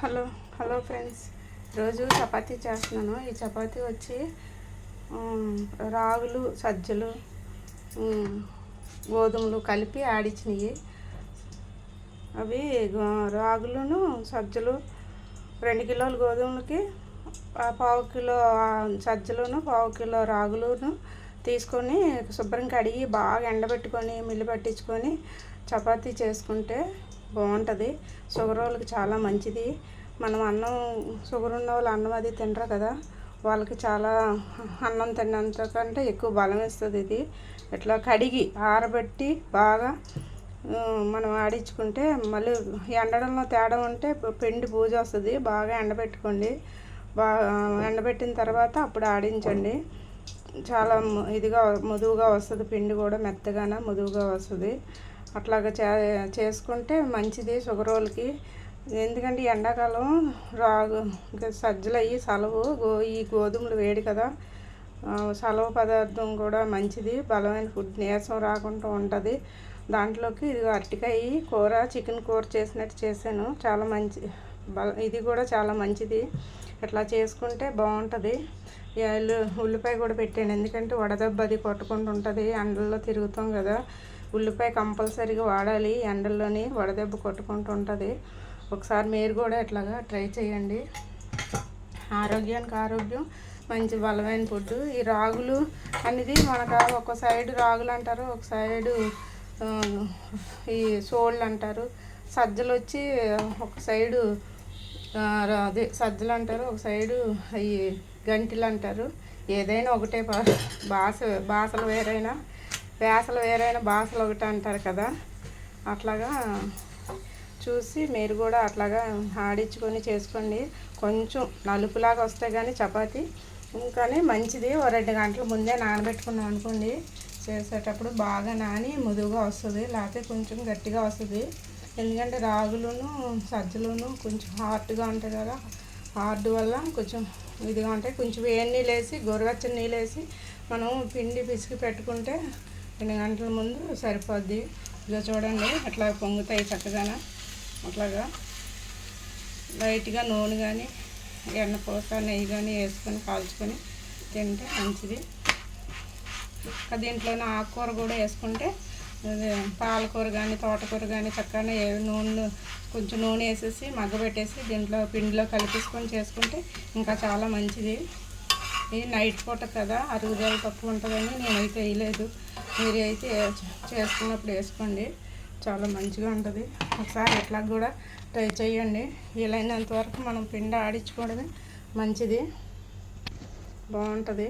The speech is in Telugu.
హలో హలో ఫ్రెండ్స్, రోజు చపాతీ చేస్తున్నాను. ఈ చపాతీ వచ్చి రాగులు, సజ్జలు, గోధుమలు కలిపి ఆడించినవి. అవి రాగులను, సజ్జలు 2 కిలోల గోధుమలకి పావు కిలో సజ్జలను, పావు కిలో రాగులను తీసుకొని శుభ్రం కడిగి బాగా ఎండబెట్టుకొని మిల్లు పట్టించుకొని చపాతీ చేసుకుంటే బాగుంటుంది. షుగర్ వాళ్ళకి చాలా మంచిది. మనం అన్నం షుగర్ ఉన్న వాళ్ళు అన్నం అది తినరు కదా, వాళ్ళకి చాలా అన్నం తిన్నంతకంటే ఎక్కువ బలం ఇస్తుంది. ఇది ఇట్లా కడిగి ఆరబెట్టి బాగా మనం ఆడించుకుంటే మళ్ళీ ఎండడంలో తేడా ఉంటే పిండి పూజ వస్తుంది. బాగా ఎండబెట్టుకోండి. బాగా ఎండబెట్టిన తర్వాత అప్పుడు ఆడించండి. చాలా ఇదిగా మృదువుగా వస్తుంది. పిండి కూడా మెత్తగానే మృదువుగా వస్తుంది. అట్లాగా చేసుకుంటే మంచిది షుగర్ వాళ్ళకి. ఎందుకంటే ఎండాకాలం సజ్జలు అయ్యి సలవు, ఈ గోధుమలు వేడి కదా, సలవ పదార్థం కూడా మంచిది. బలమైన ఫుడ్, నీరసం రాకుండా ఉంటుంది. దాంట్లోకి ఇది అరటికాయ కూర, చికెన్ కూర చేసినట్టు చేశాను. చాలా మంచి ఇది కూడా చాలా మంచిది. ఇట్లా చేసుకుంటే బాగుంటుంది. ఉల్లిపాయ కూడా పెట్టాను, ఎందుకంటే వడదెబ్బ అది కొట్టకుండా ఉంటుంది. ఎండల్లో తిరుగుతాం కదా, ఉల్లిపాయ కంపల్సరీగా వాడాలి. ఎండల్లోని వడదెబ్బ కొట్టుకుంటూ ఉంటుంది. ఒకసారి మీరు కూడా ఇట్లాగా ట్రై చేయండి. ఆరోగ్యానికి ఆరోగ్యం, మంచి బలమైన ఫుడ్. ఈ రాగులు అనేది మనకు ఒక సైడు రాగులు అంటారు, ఒక సైడు ఈ సోళ్ళు అంటారు. సజ్జలు వచ్చి ఒక సైడు అదే సజ్జలు అంటారు, ఒక సైడు అవి గంటిలు అంటారు. ఏదైనా ఒకటే భాషలు వేరైనా భాషలు ఒకటి అంటారు కదా. అట్లాగా చూసి మీరు కూడా అట్లాగా ఆడించుకొని చేసుకోండి. కొంచెం నలుపులాగా వస్తే కానీ చపాతీ కానీ మంచిది. 2 గంటల ముందే నానబెట్టుకున్నాం అనుకోండి, చేసేటప్పుడు బాగా నాని మృదువుగా వస్తుంది. లేకపోతే కొంచెం గట్టిగా వస్తుంది. ఎందుకంటే రాగులను సజ్జలను కొంచెం హార్డ్గా ఉంటాయి కదా, హార్డ్ వల్ల కొంచెం ఇదిగా ఉంటాయి. కొంచెం వేడి నీళ్ళు వేసి, గోరువెచ్చని నీళ్ళు వేసి మనం పిండి పిసికి పెట్టుకుంటే 2 గంటల ముందు సరిపోద్ది. ఇక చూడండి, అట్లా పొంగుతాయి చక్కగా. అట్లాగా లైట్గా నూనె కానీ ఎన్నపూస నెయ్యి కానీ వేసుకొని కాల్చుకొని తింటే మంచిది. దీంట్లోనే ఆకుకూర కూడా వేసుకుంటే, పాలకూర కానీ తోటకూర కానీ చక్కగా కొంచెం నూనె వేసేసి మగ్గబెట్టేసి దీంట్లో పిండిలో కలిపేసుకొని చేసుకుంటే ఇంకా చాలా మంచిది. ఇది నైట్ పూట కదా, అరుగుదల తక్కువ ఉంటుందని నేనైతే వేయలేదు. మీరు అయితే చేసుకున్నప్పుడు వేసుకోండి, చాలా మంచిగా ఉంటుంది. ఒకసారి ఇట్లా కూడా ట్రై చేయండి. వీలైనంత వరకు మనం పిండి ఆడించుకోవడమే మంచిది, బాగుంటుంది.